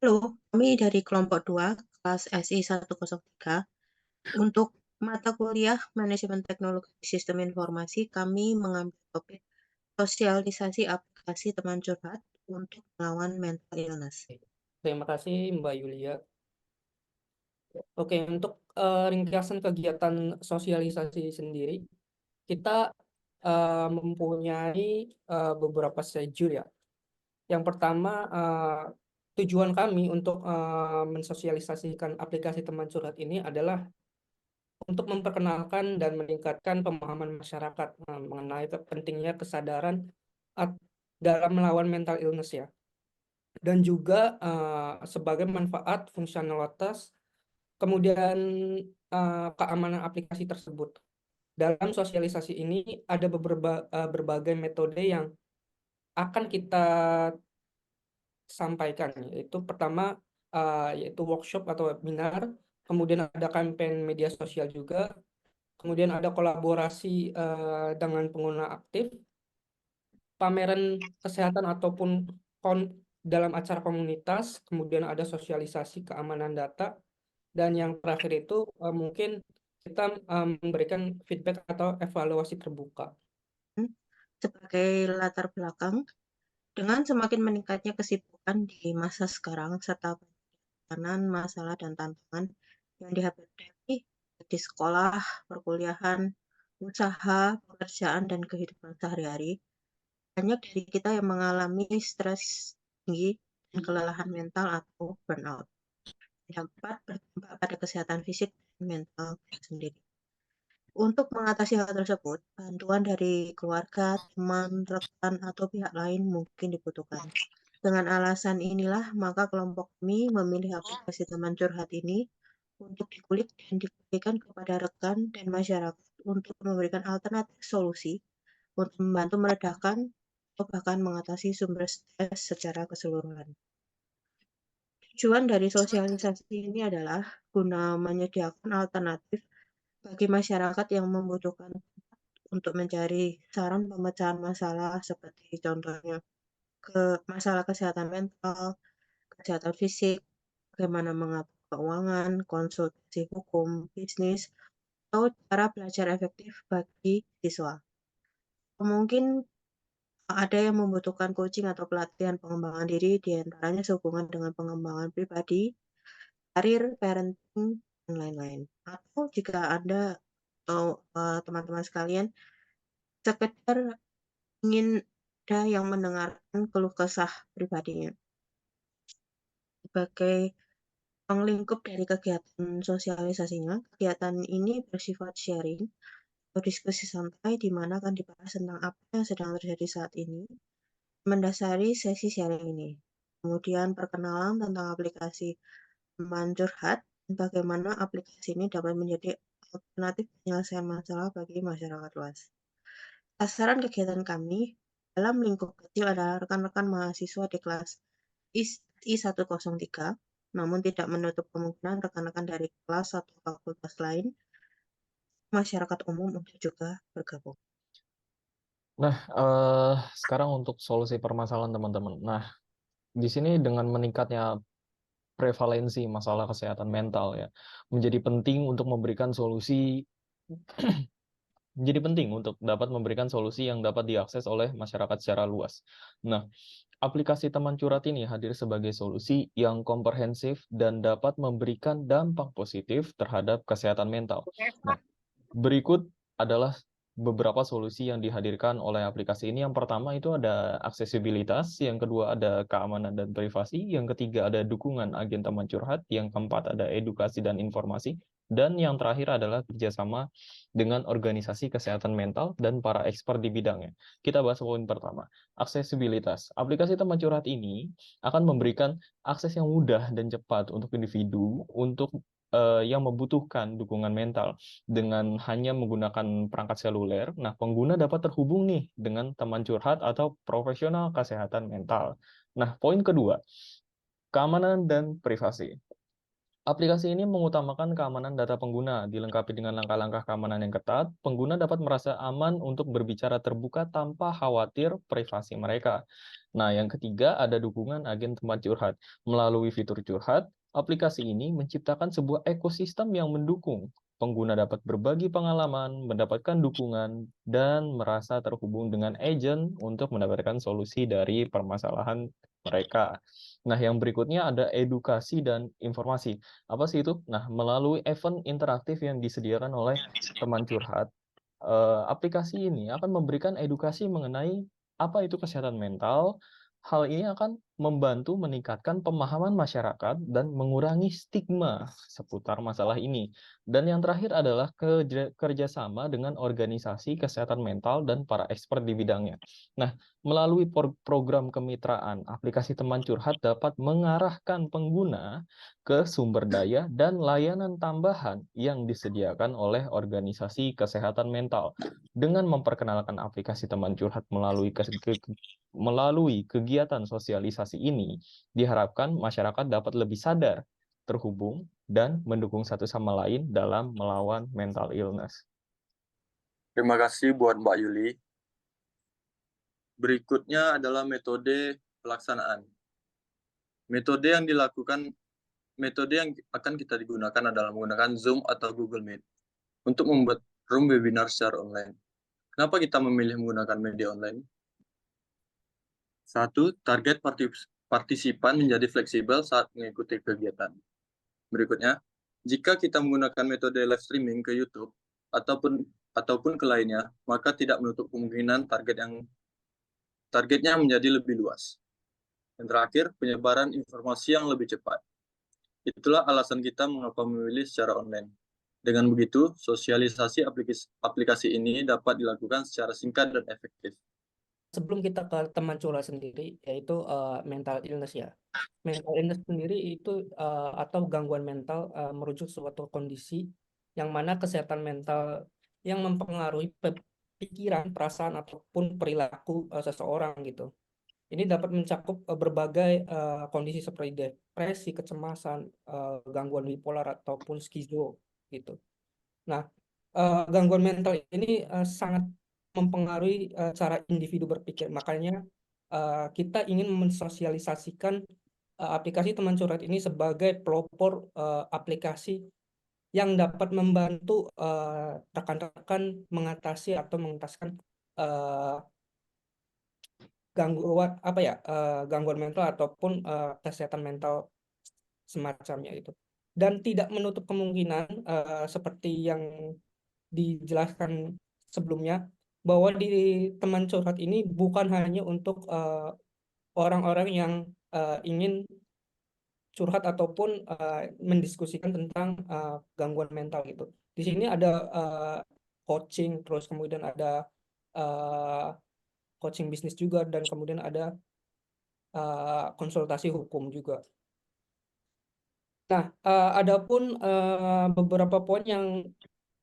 Halo, kami dari kelompok 2 kelas SI 103. Untuk mata kuliah Manajemen Teknologi Sistem Informasi, kami mengambil topik sosialisasi aplikasi teman curhat untuk melawan mental illness. Terima kasih Mbak Yulia. Oke, untuk ringkasan kegiatan sosialisasi sendiri, kita mempunyai beberapa schedule ya. Yang pertama, tujuan kami untuk mensosialisasikan aplikasi teman curhat ini adalah untuk memperkenalkan dan meningkatkan pemahaman masyarakat mengenai pentingnya kesadaran at- dalam melawan mental illness ya. Dan juga sebagai manfaat fungsionalitas kemudian keamanan aplikasi tersebut. Dalam sosialisasi ini ada berbagai metode yang akan kita sampaikan, yaitu pertama yaitu workshop atau webinar, kemudian ada campaign media sosial juga, kemudian ada kolaborasi dengan pengguna aktif, pameran kesehatan ataupun dalam acara komunitas, kemudian ada sosialisasi keamanan data, dan yang terakhir itu mungkin kita memberikan feedback atau evaluasi terbuka. Sebagai latar belakang, dengan semakin meningkatnya kesibukan di masa sekarang serta penanganan masalah dan tantangan yang dihadapi di sekolah, perkuliahan, usaha, pekerjaan, dan kehidupan sehari-hari, banyak dari kita yang mengalami stres tinggi dan kelelahan mental atau burnout, dapat berdampak pada kesehatan fisik dan mental sendiri. Untuk mengatasi hal tersebut, bantuan dari keluarga, teman, rekan, atau pihak lain mungkin dibutuhkan. Dengan alasan inilah, maka kelompok kami memilih aplikasi teman curhat ini untuk dikulik dan dibagikan kepada rekan dan masyarakat untuk memberikan alternatif solusi untuk membantu meredakan atau bahkan mengatasi sumber stres secara keseluruhan. Tujuan dari sosialisasi ini adalah guna menyediakan alternatif bagi masyarakat yang membutuhkan untuk mencari saran pemecahan masalah seperti contohnya masalah kesehatan mental, kesehatan fisik, bagaimana mengatur keuangan, konsultasi hukum, bisnis, atau cara belajar efektif bagi siswa. Mungkin ada yang membutuhkan coaching atau pelatihan pengembangan diri, di antaranya sehubungan dengan pengembangan pribadi, karir, parenting, dan lain-lain. Atau jika Anda atau teman-teman sekalian sekedar ingin ada yang mendengarkan keluh kesah pribadinya. Sebagai penglingkup dari kegiatan sosialisasinya, kegiatan ini bersifat sharing atau diskusi santai di mana akan dibahas tentang apa yang sedang terjadi saat ini, mendasari sesi sharing ini. Kemudian perkenalan tentang aplikasi teman curhat dan bagaimana aplikasi ini dapat menjadi alternatif penyelesaian masalah bagi masyarakat luas. Sasaran kegiatan kami dalam lingkup kecil adalah rekan-rekan mahasiswa di kelas I 103, namun tidak menutup kemungkinan rekan-rekan dari kelas atau fakultas lain, masyarakat umum untuk juga bergabung. Nah, sekarang untuk solusi permasalahan teman-teman. Nah, di sini dengan meningkatnya prevalensi masalah kesehatan mental ya, menjadi penting untuk memberikan solusi menjadi penting untuk dapat memberikan solusi yang dapat diakses oleh masyarakat secara luas. Nah, aplikasi teman curhat ini hadir sebagai solusi yang komprehensif dan dapat memberikan dampak positif terhadap kesehatan mental. Nah, berikut adalah beberapa solusi yang dihadirkan oleh aplikasi ini. Yang pertama itu ada aksesibilitas, yang kedua ada keamanan dan privasi, yang ketiga ada dukungan agen teman curhat, yang keempat ada edukasi dan informasi, dan yang terakhir adalah kerjasama dengan organisasi kesehatan mental dan para expert di bidangnya. Kita bahas poin pertama, aksesibilitas. Aplikasi teman curhat ini akan memberikan akses yang mudah dan cepat untuk individu untuk yang membutuhkan dukungan mental dengan hanya menggunakan perangkat seluler. Nah, pengguna dapat terhubung nih dengan teman curhat atau profesional kesehatan mental. Nah, poin kedua, keamanan dan privasi. Aplikasi ini mengutamakan keamanan data pengguna, dilengkapi dengan langkah-langkah keamanan yang ketat. Pengguna dapat merasa aman untuk berbicara terbuka tanpa khawatir privasi mereka. Nah, yang ketiga ada dukungan agen tempat curhat. Melalui fitur curhat, aplikasi ini menciptakan sebuah ekosistem yang mendukung. Pengguna dapat berbagi pengalaman, mendapatkan dukungan, dan merasa terhubung dengan agen untuk mendapatkan solusi dari permasalahan mereka. Nah, yang berikutnya ada edukasi dan informasi. Apa sih itu? Nah, melalui event interaktif yang disediakan oleh teman curhat, aplikasi ini akan memberikan edukasi mengenai apa itu kesehatan mental. Hal ini akan membantu meningkatkan pemahaman masyarakat dan mengurangi stigma seputar masalah ini. Dan yang terakhir adalah kerjasama dengan organisasi kesehatan mental dan para expert di bidangnya. Nah, melalui program kemitraan, aplikasi teman curhat dapat mengarahkan pengguna ke sumber daya dan layanan tambahan yang disediakan oleh organisasi kesehatan mental. Dengan memperkenalkan aplikasi teman curhat melalui kegiatan sosialisasi ini, diharapkan masyarakat dapat lebih sadar, terhubung, dan mendukung satu sama lain dalam melawan mental illness. Terima kasih buat Mbak Yuli. Berikutnya adalah metode pelaksanaan. Metode yang akan kita digunakan adalah menggunakan Zoom atau Google Meet untuk membuat room webinar secara online. Kenapa kita memilih menggunakan media online? 1. Target partisipan menjadi fleksibel saat mengikuti kegiatan. Berikutnya, jika kita menggunakan metode live streaming ke YouTube ataupun ke lainnya, maka tidak menutup kemungkinan targetnya menjadi lebih luas. Yang terakhir, penyebaran informasi yang lebih cepat. Itulah alasan kita mengapa memilih secara online. Dengan begitu, sosialisasi aplikasi ini dapat dilakukan secara singkat dan efektif. Sebelum kita ke teman curhat sendiri, yaitu mental illness ya. Mental illness sendiri itu atau gangguan mental merujuk suatu kondisi yang mana kesehatan mental yang mempengaruhi pikiran, perasaan ataupun perilaku seseorang gitu. Ini dapat mencakup berbagai kondisi seperti depresi, kecemasan, gangguan bipolar ataupun skizo gitu. Nah, gangguan mental ini sangat mempengaruhi cara individu berpikir. Makanya kita ingin mensosialisasikan aplikasi teman curhat ini sebagai pelopor aplikasi yang dapat membantu rekan-rekan mengatasi atau mengentaskan gangguan mental ataupun kesehatan mental semacamnya itu. Dan tidak menutup kemungkinan seperti yang dijelaskan sebelumnya, bahwa di teman curhat ini bukan hanya untuk orang-orang yang ingin curhat ataupun mendiskusikan tentang gangguan mental gitu. Di sini ada coaching, terus kemudian ada coaching bisnis juga, dan kemudian ada konsultasi hukum juga. Nah, adapun beberapa poin yang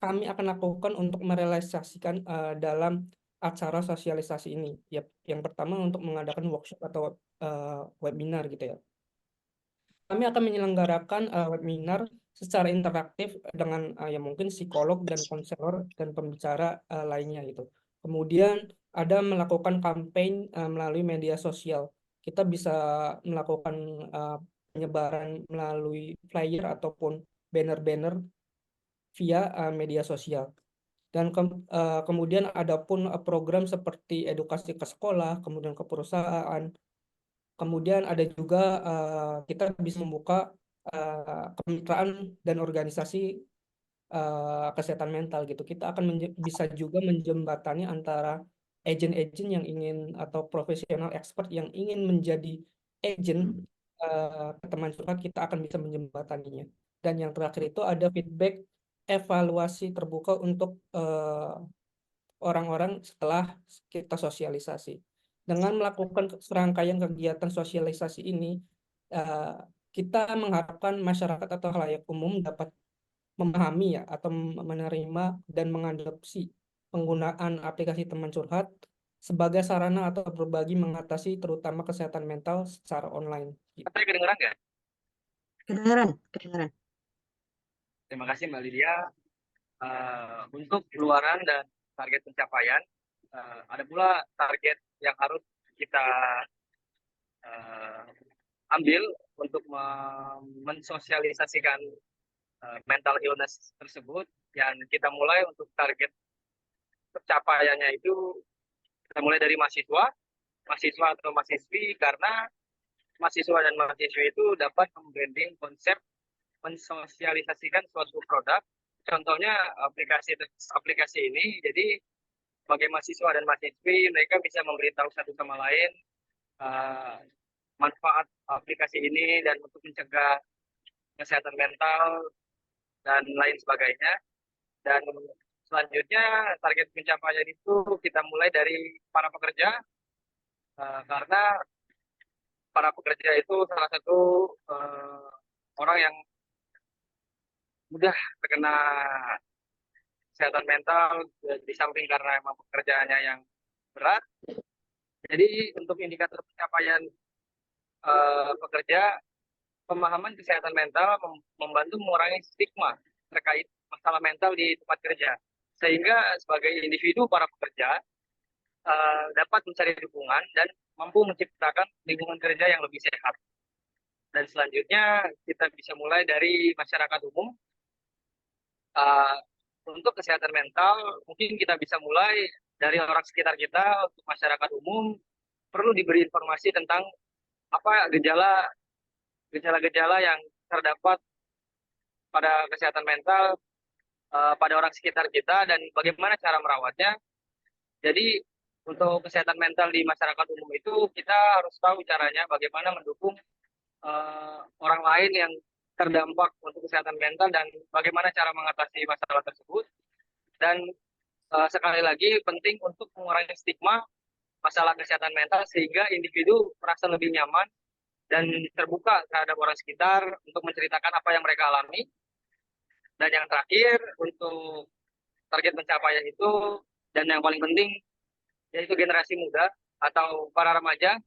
kami akan lakukan untuk merealisasikan dalam acara sosialisasi ini. Yang pertama untuk mengadakan workshop atau webinar gitu ya. Kami akan menyelenggarakan webinar secara interaktif dengan ya mungkin psikolog dan konselor dan pembicara lainnya gitu. Kemudian ada melakukan campaign melalui media sosial. Kita bisa melakukan penyebaran melalui flyer ataupun banner-banner via media sosial. Dan kemudian ada pun program seperti edukasi ke sekolah, kemudian ke perusahaan. Kemudian ada juga kita bisa membuka kemitraan dan organisasi kesehatan mental gitu. Kita akan bisa juga menjembatani antara agen-agen yang ingin atau profesional expert yang ingin menjadi agen teman curhat, kita akan bisa menjembataninya. Dan yang terakhir itu ada feedback evaluasi terbuka untuk orang-orang setelah kita sosialisasi. Dengan melakukan serangkaian kegiatan sosialisasi ini, kita mengharapkan masyarakat atau khalayak umum dapat memahami ya atau menerima dan mengadopsi penggunaan aplikasi teman curhat sebagai sarana atau berbagi mengatasi terutama kesehatan mental secara online. Kedengeran? Kedengeran. Terima kasih Mbak Lydia. Untuk keluaran dan target pencapaian, ada pula target yang harus kita ambil untuk mensosialisasikan mental illness tersebut. Yang kita mulai untuk target pencapaiannya itu, kita mulai dari mahasiswa atau mahasiswi, karena mahasiswa dan mahasiswi itu dapat membranding konsep mensosialisasikan suatu produk. Contohnya aplikasi ini, jadi sebagai mahasiswa dan mahasiswi mereka bisa memberitahu satu sama lain manfaat aplikasi ini dan untuk mencegah kesehatan mental dan lain sebagainya. Dan selanjutnya target pencapaian itu kita mulai dari para pekerja, karena para pekerja itu salah satu orang yang mudah terkena kesehatan mental, di samping karena emang pekerjaannya yang berat. Jadi untuk indikator pencapaian pekerja, pemahaman kesehatan mental membantu mengurangi stigma terkait masalah mental di tempat kerja, sehingga sebagai individu para pekerja dapat mencari dukungan dan mampu menciptakan lingkungan kerja yang lebih sehat. Dan selanjutnya kita bisa mulai dari masyarakat umum. Untuk kesehatan mental mungkin kita bisa mulai dari orang sekitar kita. Untuk masyarakat umum perlu diberi informasi tentang apa gejala-gejala yang terdapat pada kesehatan mental pada orang sekitar kita dan bagaimana cara merawatnya. Jadi untuk kesehatan mental di masyarakat umum itu kita harus tahu caranya bagaimana mendukung orang lain yang terdampak untuk kesehatan mental dan bagaimana cara mengatasi masalah tersebut. Dan sekali lagi penting untuk mengurangi stigma masalah kesehatan mental sehingga individu merasa lebih nyaman dan terbuka terhadap orang sekitar untuk menceritakan apa yang mereka alami. Dan yang terakhir untuk target pencapaian itu dan yang paling penting yaitu generasi muda atau para remaja,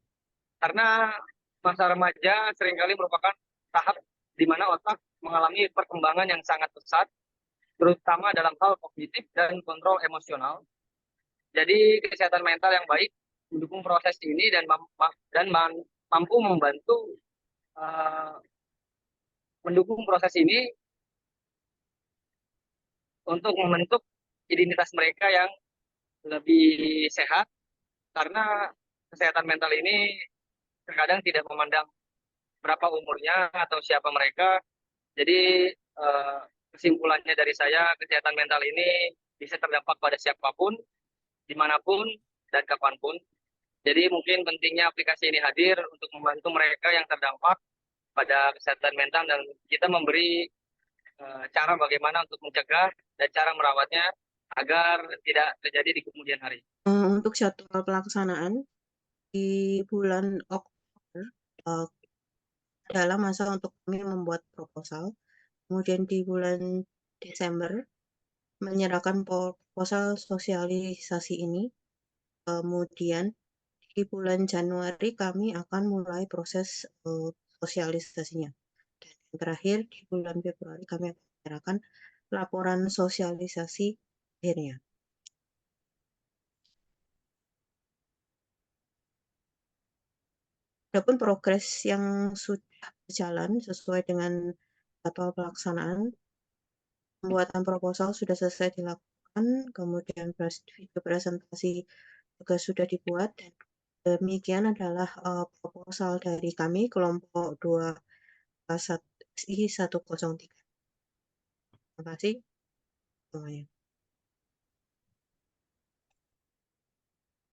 karena masa remaja seringkali merupakan tahap di mana otak mengalami perkembangan yang sangat pesat, terutama dalam hal kognitif dan kontrol emosional. Jadi kesehatan mental yang baik mendukung proses ini dan mampu membantu mendukung proses ini untuk membentuk identitas mereka yang lebih sehat, karena kesehatan mental ini terkadang tidak memandang berapa umurnya atau siapa mereka. Jadi kesimpulannya dari saya, kesehatan mental ini bisa terdampak pada siapapun, dimanapun, dan kapanpun. Jadi mungkin pentingnya aplikasi ini hadir untuk membantu mereka yang terdampak pada kesehatan mental dan kita memberi cara bagaimana untuk mencegah dan cara merawatnya agar tidak terjadi di kemudian hari. Untuk jadwal pelaksanaan di bulan Oktober adalah masa untuk kami membuat proposal. Kemudian di bulan Desember menyerahkan proposal sosialisasi ini. Kemudian di bulan Januari kami akan mulai proses sosialisasinya. Dan yang terakhir di bulan Februari kami akan menyerahkan laporan sosialisasi akhirnya. Adapun progres yang sudah berjalan sesuai dengan jadwal pelaksanaan, pembuatan proposal sudah selesai dilakukan, kemudian video presentasi juga sudah dibuat, dan demikian adalah proposal dari kami kelompok 2 SI 103. Terima kasih semuanya.